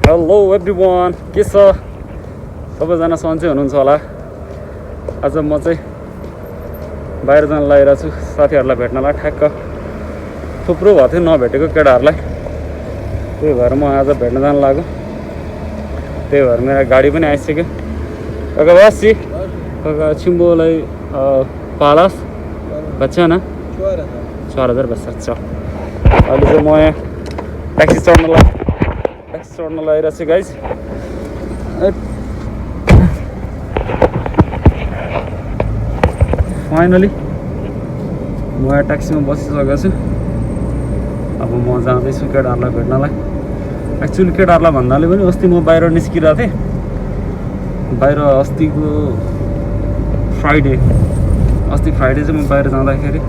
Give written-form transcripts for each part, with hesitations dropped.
Hello everyone, के छ सबैजना सन्चै हुनुहुन्छ होला। आज म चाहिँ बाहिर जान लागिरहेको छु साथीहरूलाई भेट्नलाई। ठ्याक्क थुप्रो भएको थियो नभेटेको केटाहरूलाई, त्यही भएर म आज भेट्न जान लाग्यो। त्यही भएर मेरो गाडी पनि आइसक्यो। Kakawasi, kakachimbolai palas, बच्चा ना 4000 बस। अच्छा अहिले चाहिँ म यहाँ ट्याक्सी चढ्न लागिरहेको छु गाइज। फाइनली म यहाँ ट्याक्सीमा बसिसकेको छु। अब म जाँदैछु केटाहरूलाई भेट्नलाई। एक्चुअली केटाहरूलाई भन्नाले पनि अस्ति म बाहिर निस्किरहेको थिएँ। बाहिर अस्ति फ्राइडे चाहिँ म बाहिर जाँदाखेरि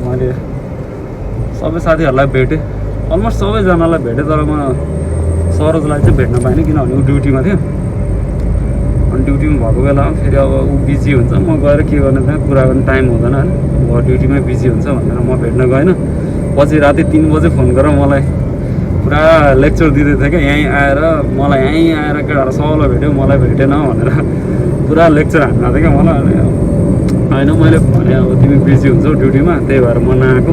मैले सबै साथीहरूलाई भेटेँ, अलमोस्ट सबैजनालाई भेटेँ। तर म सरोजलाई चाहिँ भेट्न पाइनँ किनभने ऊ ड्युटीमा थियो। अनि ड्युटीमा भएको बेलामा फेरि अब ऊ बिजी हुन्छ, म गएर के गर्ने त्यहाँ कुरा गर्ने टाइम हुँदैन होइन। ऊ ड्युटीमै बिजी हुन्छ भनेर म भेट्न गएन। पछि राति 3 बजे फोन गरेर मलाई पुरा लेक्चर दिँदै थियो क्या। यहीँ आएर केटाहरू सबैलाई भेट्यो, मलाई भेटेन भनेर पुरा लेक्चर हान्नु थियो क्या मलाई। होइन मैले भने अब तिमी बिजी हुन्छौ ड्युटीमा, त्यही भएर म नआएको।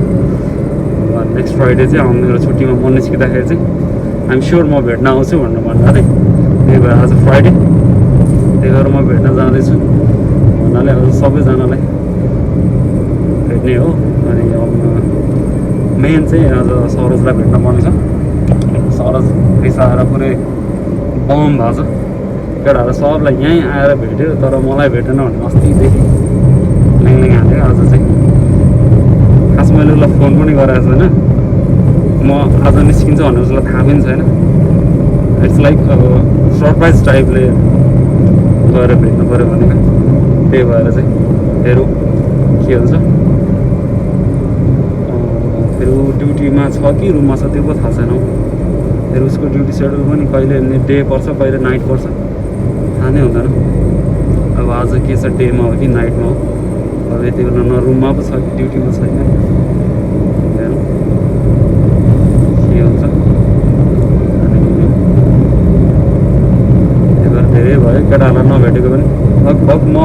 नेक्स्ट फ्राइडे चाहिँ अब मेरो छुट्टीमा म निस्किँदाखेरि चाहिँ आइएम स्योर म भेट्न आउँछु भनेर भन्दा थिएँ। त्यही भएर आज फ्राइडे, त्यही भएर म भेट्न जाँदैछु भन्नाले अब सबैजनालाई भेट्ने हो। अनि अब मेन चाहिँ आज सरोजलाई भेट्न पर्ने छ। सरोज रिसाएर पुरै बम भएको छ। केटाहरू सबलाई यहीँ आएर भेट्यो तर मलाई भेटेन भने अस्तिदेखि ल्याङ हाल्यो। आज चाहिँ खास मैले उसलाई फोन पनि गरेको छैन। म आज निस्किन्छ भनेर उसलाई थाहा पनि छैन। इट्स लाइक सरप्राइज टाइपले गएर भेट्नु पऱ्यो भनेको। त्यही भएर चाहिँ हेरौँ के हुन्छ। फेरि ऊ ड्युटीमा छ कि रुममा छ त्यो पो थाहा छैन। फेरि उसको ड्युटी सेड्युल पनि कहिले डे पर्छ कहिले नाइट पर्छ थाहा नै हुँदैन। अब आज के छ, डेमा हो कि नाइटमा हो। अब यति बेला न रुममा पो छ कि ड्युटीमा छैन, हेरौँ के हुन्छ। त्यही भएर धेरै भयो केटाहरूलाई नभेटेको पनि। लगभग म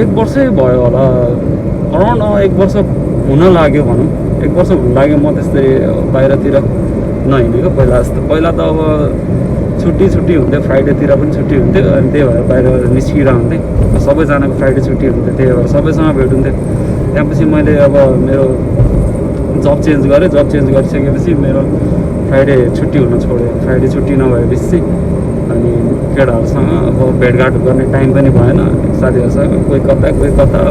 एक वर्षै भयो होला, अराउन्ड 1 वर्ष हुन लाग्यो भनौँ। 1 वर्ष हुन लाग्यो म त्यस्तै बाहिरतिर नहिँडेको पहिला जस्तो। पहिला त अब छुट्टी हुन्थ्यो, फ्राइडेतिर पनि छुट्टी हुन्थ्यो। अनि त्यही भएर बाहिर निस्किरहन्थेँ। सबैजनाको फ्राइडे छुट्टी हुन्थ्यो, त्यही भएर सबैसँग भेटुन्थ्यो। त्यहाँपछि मैले अब मेरो जब चेन्ज गरेँ। जब चेन्ज गरिसकेपछि मेरो फ्राइडे छुट्टी हुन छोड्यो। फ्राइडे छुट्टी नभएपछि चाहिँ अनि केटाहरूसँग अब भेटघाट गर्ने टाइम पनि भएन। साथीहरूसँग कोही कता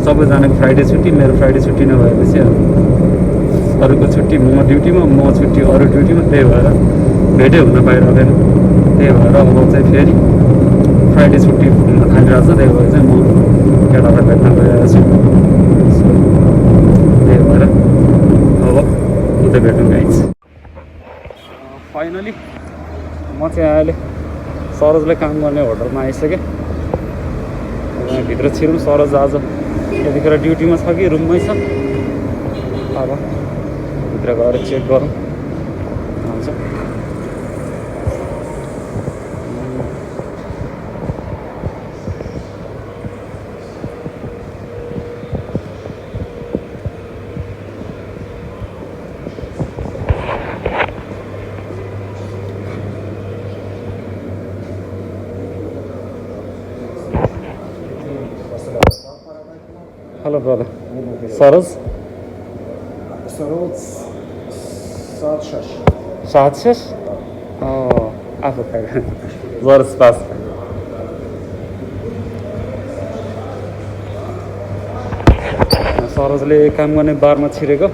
सबैजनाको फ्राइडे छुट्टी, मेरो फ्राइडे छुट्टी नभएपछि अरूको छुट्टी, म ड्युटीमा, म छुट्टी अरू ड्युटीमा। त्यही भएर भेटै हुन पाइरहेदैन। त्यही भएर अब चाहिँ फेरि फ्राइडे छुट्टी हुन थालिरहेको छ। त्यही भएर चाहिँ म केटाहरूलाई भेट्न गइरहेको छु। त्यही भएर अब उतै भेटौँ गाइज। फाइनली म चाहिँ अहिले सरोजले काम गर्ने होटलमा आइसकेँ। भित्र छिरौँ। सरोज आज यतिखेर ड्युटीमा छ कि रुममै छ। अब भित्र गएर चेक गरौँ हुन्छ। हेलो ब्रदर, सरोज 76 आफू खाएर जरस पास। सरोजले काम गर्ने बारमा छिरेको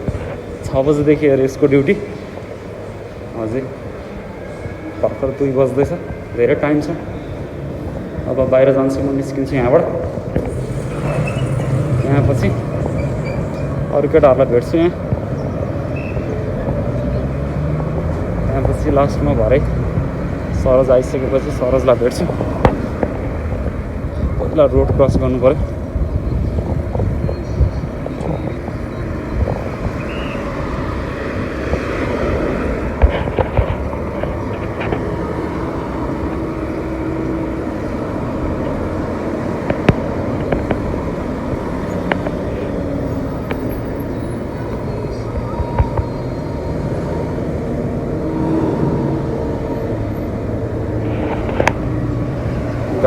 6 बजेदेखि हेरेँ यसको ड्युटी। हजुर भर्खर 2 बज्दैछ, धेरै टाइम छ। अब बाहिर जान्छु, म निस्किन्छु यहाँबाट। यहाँ पछि अरू केटाहरूलाई भेट्छु। यहाँ पछि लास्टमा भरे सरोज आइसकेपछि सरोजलाई भेट्छु। पहिला रोड क्रस गर्नु पऱ्यो।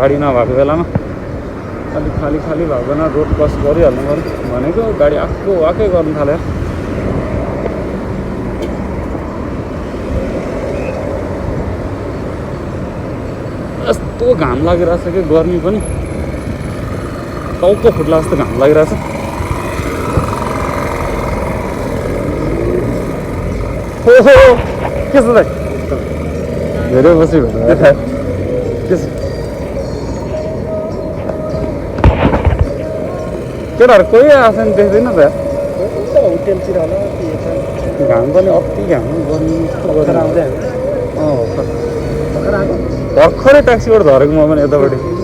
गाडी नभएको बेलामा अलिक खाली खाली भएको बेला रोड क्रस गरिहाल्नु पऱ्यो भनेको गाडी आएको वाकै गर्नु थाल्यो यस्तो घाम लागिरहेछ कि गर्मी पनि टाउको फुट्ला जस्तो घाम लागिरहेछ हो के छ दाइ धेरै बसी भेट्नु के छ केटाहरू कोही आएको छैन देख्दैन त होटेलतिर होला घाम पनि अति घाम गर्मी भर्खर आउँदै भर्खरै ट्याक्सीबाट झरेको म पनि यतापट्टि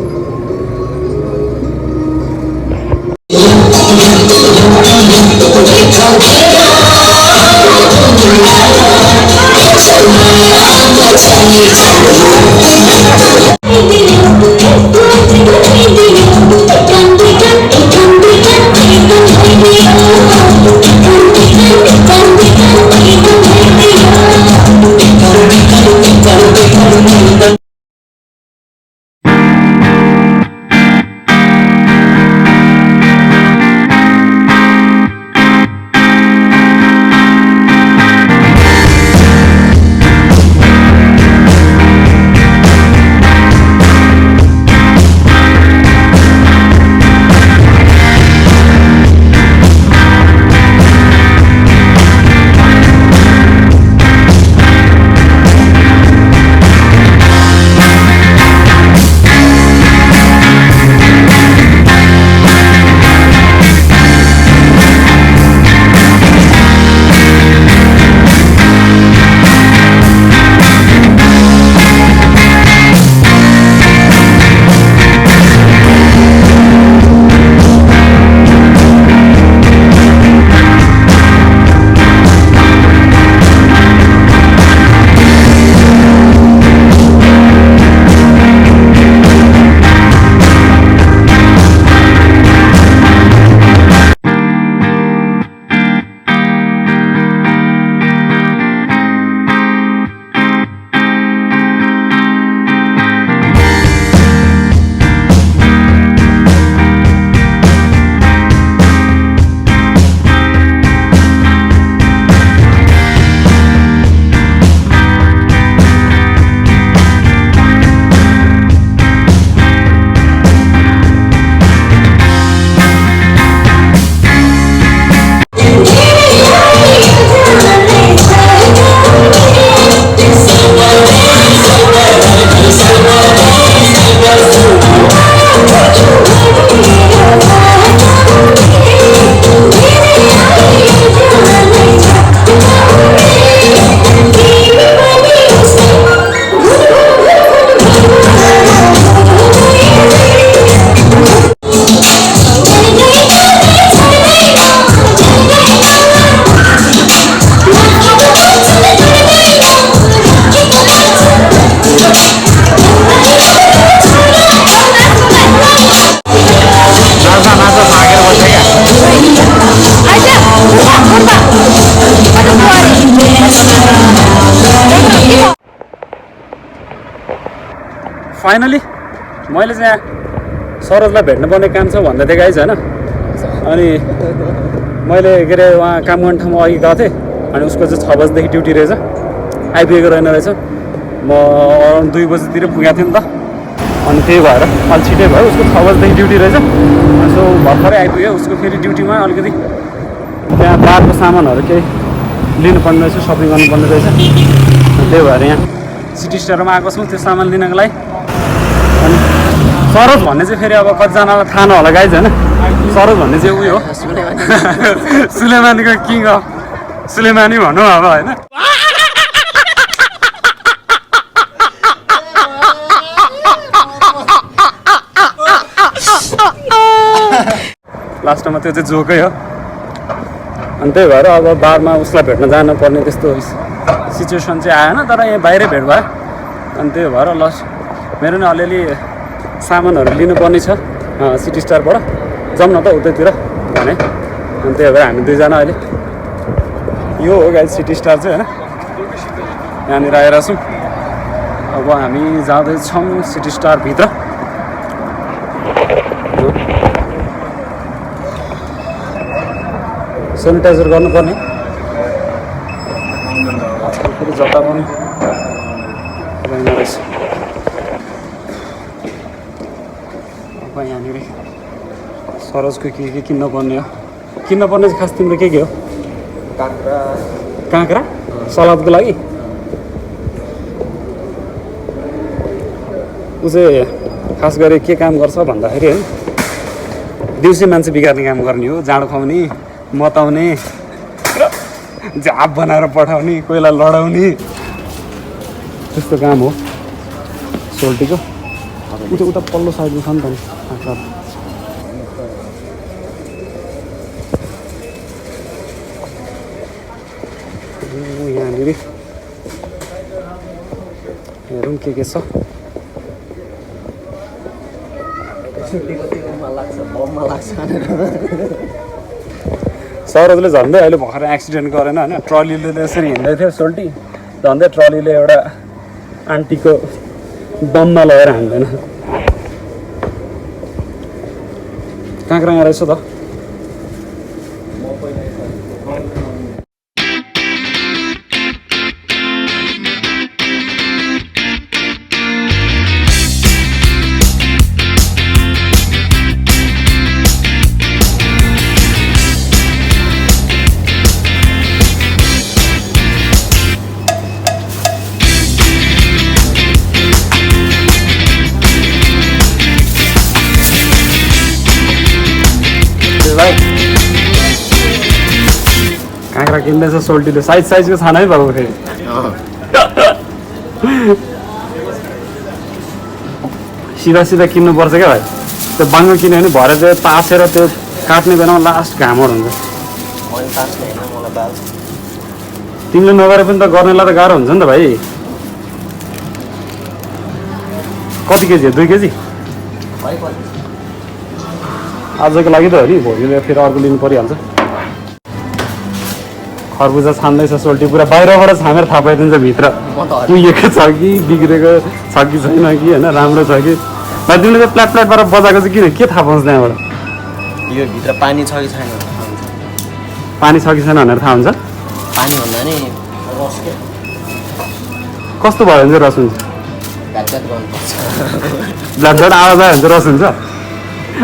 फाइनली मैले चाहिँ यहाँ सरोजलाई भेट्नुपर्ने काम छ भन्दै थिएँ गाइज होइन अनि मैले के अरे उहाँ काम गर्ने ठाउँमा अघि गएको थिएँ अनि उसको चाहिँ 6 बजीदेखि ड्युटी रहेछ आइपुगेको रहेन रहेछ म अराउन्ड 2 बजीतिर पुगेको थिएँ नि त अनि त्यही भएर अलि छिटै भयो उसको 6 बजीदेखि ड्युटी रहेछ सो भर्खरै आइपुग्यो उसको फेरि ड्युटीमा अलिकति त्यहाँ बारको सामानहरू केही लिनुपर्ने रहेछ सपिङ गर्नुपर्ने रहेछ त्यही भएर यहाँ सिटी स्टोरमा आएको छौँ त्यो सामान लिनको लागि अनि सरोज भन्ने चाहिँ फेरि अब कतिजनालाई थाहा नहोला गाइज होइन सरोज भन्ने चाहिँ उयो हो सुलेमानीको किङ अफ सुलेमानी भनौँ अब होइन लास्टमा त्यो चाहिँ जोकै हो अनि त्यही भएर अब बारमा उसलाई भेट्न जानुपर्ने त्यस्तो सिचुएसन चाहिँ आएन तर यहाँ बाहिरै भेट भयो अनि त्यही भएर ल मेरो नि अलिअलि सामानहरू लिनुपर्ने छ सिटी स्टारबाट जाउँ न त उतैतिर भने अनि त्यही भएर हामी दुईजना अहिले यो हो गाइस सिटी स्टार चाहिँ होइन यहाँनिर आएर छौँ अब हामी जाँदैछौँ सिटी स्टारभित्र सेनिटाइजर गर्नुपर्ने आजकल फेरि जता पनि लगाइँदो रहेछ। अब यहाँनिर सरोजको के किन्न पर्ने हो? किन्न पर्ने चाहिँ खास तिम्रो के हो? काँक्रा सलादको लागि। ऊ चाहिँ खास गरी के काम गर्छ भन्दाखेरि है दिउँसै मान्छे बिगार्ने काम गर्ने हो। जाँड खुवाउने, मताउने, झाप बनाएर पठाउने, कोहीलाई लडाउने, त्यस्तो काम हो सोल्टीको। उता पल्लो साइडमा छ नि त नि काँक्रा। यहाँनिर हेरौँ के छ। सरोजले झन्डै अहिले भर्खर एक्सिडेन्ट गरेन होइन, ट्रलीले यसरी हिँड्दै थियो सोल्टी, झन्डै ट्रलीले एउटा आन्टीको दममा लगेर हान्दैन। काँक्रा यहाँ रहेछ त। काँक्रा किन्दैछ सोल्टीले, साइजको छानै भएको फेरि। सिधा किन्नुपर्छ क्या भाइ। त्यो बाङ्गो किन्यो भने भरे त्यो तासेर त्यो काट्ने बेलामा लास्ट घामहरू हुन्छ। तिमीले नगरे पनि त गर्नेलाई त गाह्रो हुन्छ नि त भाइ। कति केजी हो? 2 केजी आजको लागि त हो नि, भोलिले फेरि अर्को लिनु परिहाल्छ। खरबुजा छान्दैछ सोल्टी, पुरा बाहिरबाट छामेर थाहा पाइदिन्छ भित्र कुहिएको छ कि बिग्रेको छ कि छैन कि होइन, राम्रो छ कि। तिमीले चाहिँ प्लाटबाट बजाएको चाहिँ किन, के थाहा पाउँछ त्यहाँबाट? यो भित्र पानी छ कि छैन, पानी छ कि छैन भनेर थाहा हुन्छ। पानी भन्दा नि रस के कस्तो भयो भने चाहिँ रस हुन्छ? घाटघाट गर्नुपर्छ। झट्झट आवाज आयो भने चाहिँ रस हुन्छ,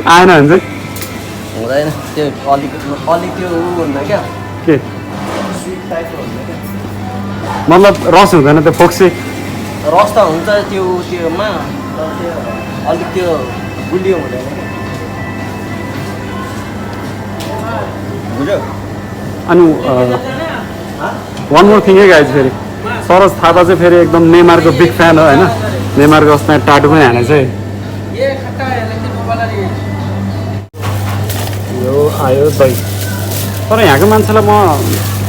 आएन भने चाहिँ हुँदैन। त्यो अलिक त्यो ऊ हुँदैन क्या, के स्विट टाइपको हुँदैन क्या, मतलब रस हुँदैन, त्यो फोक्से रस त हुन्छ त्योमा, तर त्यो अलिक त्यो गुलियो हुँदैन क्या, बुझ्यो? अनि वान मोर थिङ है गाइज, फेरि सरोज थापा चाहिँ फेरि एकदम नेमारको बिग फ्यान हो होइन। नेमारको अस्ति टाटो पनि हानेछ है। यो आयो दही। तर यहाँको मान्छेलाई म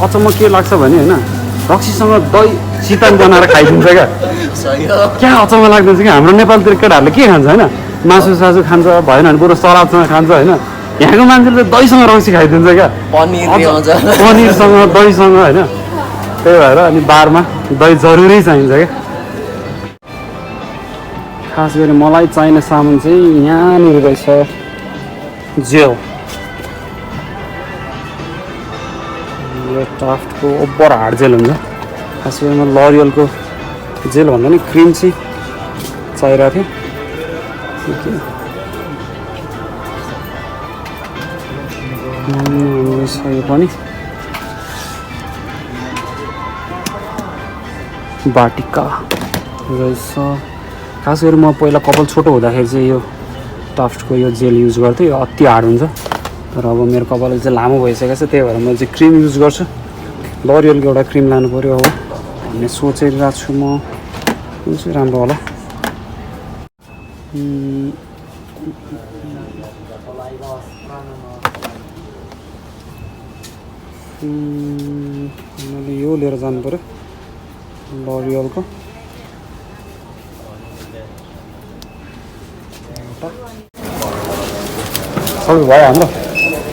अचम्म के लाग्छ भने होइन, रक्सीसँग दही सितान बनाएर खाइदिन्छ क्या। सही हो। क्या अचम्म लाग्दैछ कि हाम्रो नेपालतिर केटाहरूले के खान्छ होइन, मासु सासु खान्छ, भएन भने बरु सलादसँग खान्छ होइन। यहाँको मान्छेले त दहीसँग रक्सी खाइदिन्छ क्या, पनिरसँग दहीसँग होइन। त्यही भएर अनि बारमा दही जरुरी चाहिन्छ क्या। खास गरी मलाई चाहिने सामान चाहिँ यहाँनिर रहेछ, जेल। यो टाफ्टको ओभर हार्ड जेल हुन्छ। खास गरी म लरियलको जेल भन्दा नि क्रिम चाहिँ चाहिरहेको थियो। यो पनि बाटिका रहेछ। खास गरी म पहिला कपाल छोटो हुँदाखेरि चाहिँ यो टाफ्टको यो जेल युज गर्थेँ। यो अति हार्ड हुन्छ, तर अब मेरो कपाल चाहिँ लामो भइसकेको छ, त्यही भएर म चाहिँ क्रिम युज गर्छु। लरियलको एउटा क्रिम लानु पऱ्यो हो भन्ने सोचिरहेको छु म। कुन चाहिँ राम्रो होला? मैले यो लिएर जानु पऱ्यो लरियलको। सबै भयो हाम्रो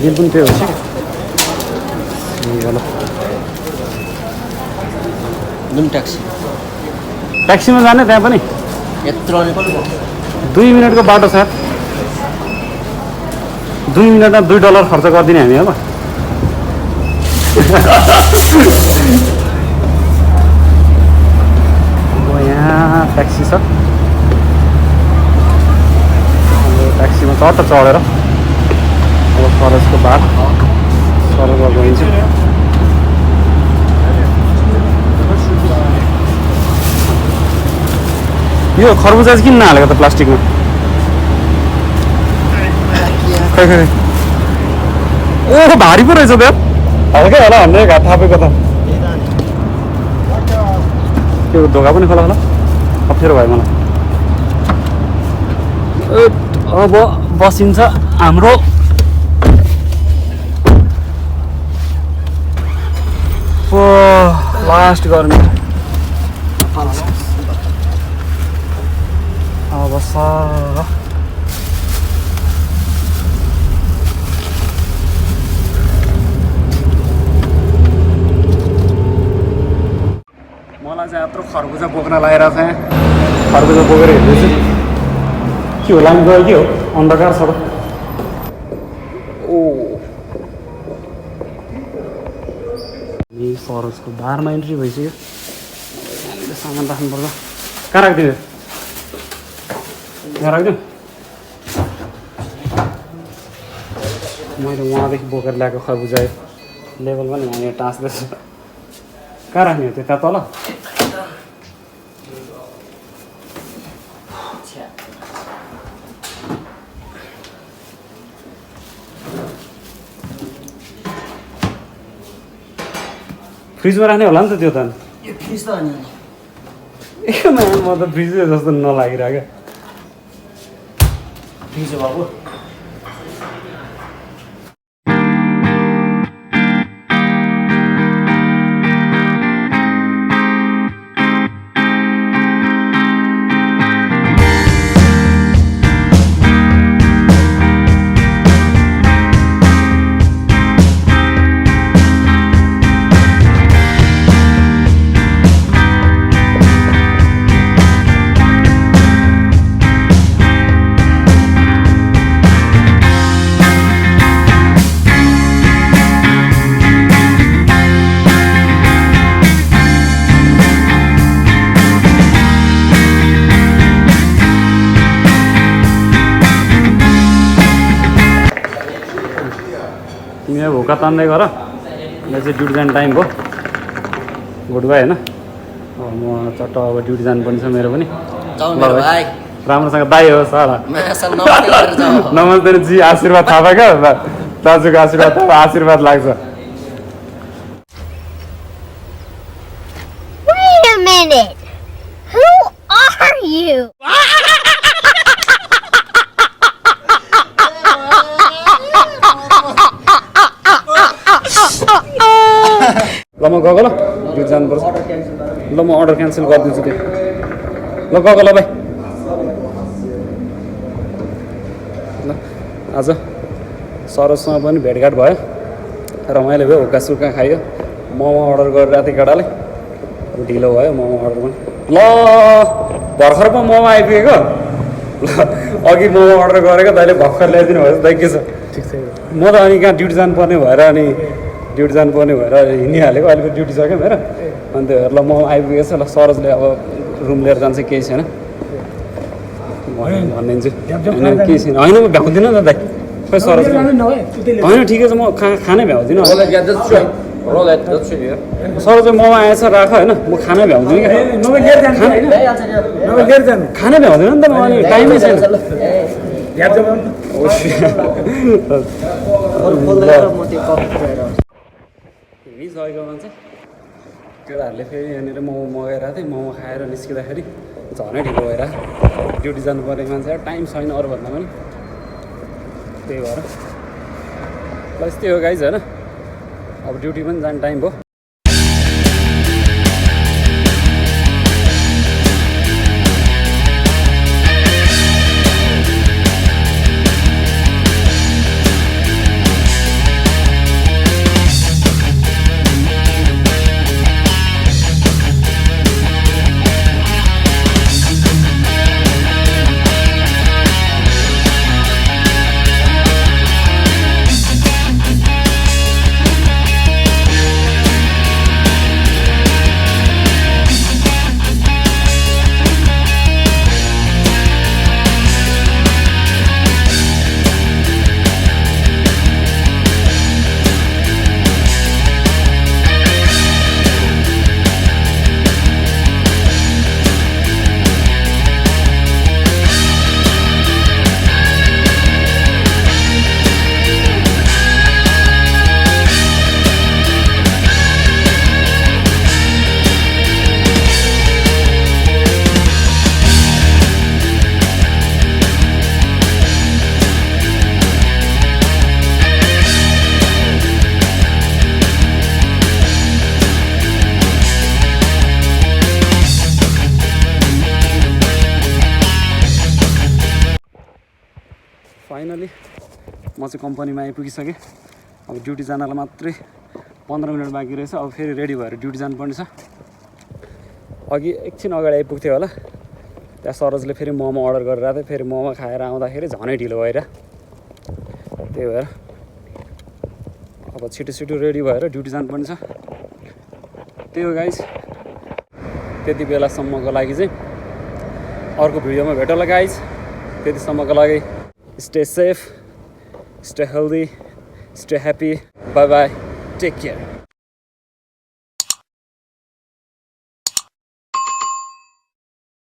बिल पनि त्यो हुन्छ कि ल। जुन ट्याक्सीमा जाने त्यहाँ पनि यत्रो 2 मिनटको बाटो छ। 2 मिनटमा $2 खर्च गरिदिने हामी अब। यहाँ ट्याक्सी छ ट्याक्सीमा चट्ट चढेर अब फरेस्टको बार सरोवर गइन्छ यो खरबुजा चाहिँ किन नहालेको त प्लास्टिकमा खै खै ओ भारी पो रहेछ त हल्कै होला भन्ने घाट थापेको त त्यो ढोका पनि खोला होला अप्ठ्यारो भयो मलाई अब बसिन्छ हाम्रो लास्ट गर्मी अब सर मलाई चाहिँ यत्रो खरबुजा बोक्न लगाइरहेको छ यहाँ खरबुजा बोकेर हेर्दैछु के हो लाइन गयो के हो अन्धकार छ ओ सरोजको बारमा इन्ट्री भइसक्यो यहाँनिर सामान राख्नुपर्छ कहाँ राखिदियो यहाँ राखिदिउँ मैले उहाँदेखि बोकेर ल्याएको खरबुजा लेभल पनि यहाँनिर टाँच्दैछु कहाँ राख्ने हो त्यो त्यहाँ तल फ्रिजमा राख्ने होला नि त त्यो त यो फ्रिज त अनि ए म त फ्रिजै जस्तो नलागिरहेको फ्रिज हो बाबु तिमी भोका तान्दै गर यहाँ चाहिँ ड्युटी जाने टाइम भयो गुड बाई होइन अब म चट्ट अब ड्युटी जानुपर्ने छ मेरो पनि राम्रोसँग दाई हो साला नमस्ते जी आशीर्वाद थाहा पायो क्या दाजुको आशीर्वाद थाहा आशीर्वाद लाग्छ Wait a minute. Who are you? ल म गएको ल ड्युटी जानुपर्छ ल म अर्डर क्यान्सल गरिदिन्छु त्यो ल गएको ल भाइ ल आज सरोजसँग पनि भेटघाट भयो रमाइलो भयो हुक्का सुक्का खायो मोमो अर्डर गरिरहेको थिएँ केटाले ढिलो भयो मोमो अर्डर पनि ल भर्खर पो मोमो आइपुगेको ल अघि मोमो अर्डर गरेको दाइले भर्खर ल्याइदिनु भयो दाइ के छ ठिक छ म त अनि कहाँ ड्युटी जानुपर्ने भएर अनि ड्युटी जानुपर्ने भएर हिँडिहालेको अहिले ड्युटी छ क्या मेरो अनि त्यो ल म आइपुगेको छ ल सरोजले अब रुम लिएर जान्छ केही छैन भनिदिन्छु होइन केही छैन होइन म भ्याउँदिनँ त दाइ खै सरोज होइन ठिकै छ म खानै भ्याउँदिनँ सरोज मोमो आएछ राख होइन म खानै भ्याउँदिनँ क्या खानै भ्याउँदिनँ नि त म अनि टाइमै छैन हिँडिसकेकोमा चाहिँ केटाहरूले फेरि यहाँनिर मोमो मगाइरहेको थिएँ मोमो खाएर निस्किँदाखेरि झनै ढिलो भएर ड्युटी जानुपर्ने मान्छे टाइम छैन अरू भन्दा पनि त्यही भएर बस त्यही हो गाइज होइन अब ड्युटी पनि जाने टाइम भयो फाइनली म चाहिँ कम्पनीमा आइपुगिसकेँ। अब ड्युटी जानलाई मात्रै 15 मिनट बाँकी रहेछ। अब फेरि रेडी भएर ड्युटी जानुपर्ने छ। अघि एकछिन अगाडि आइपुग्थ्यो होला, त्यहाँ सरोजले फेरि मोमो अर्डर गरेर आएको थियो। फेरि मोमो खाएर आउँदाखेरि झनै ढिलो भएर, त्यही भएर अब छिटो रेडी भएर ड्युटी जानुपर्ने छ। त्यही हो गाइस, त्यति बेलासम्मको लागि चाहिँ अर्को भिडियोमा भेटौँला गाइस। त्यतिसम्मको लागि stay safe, stay healthy, stay happy, bye bye, take care.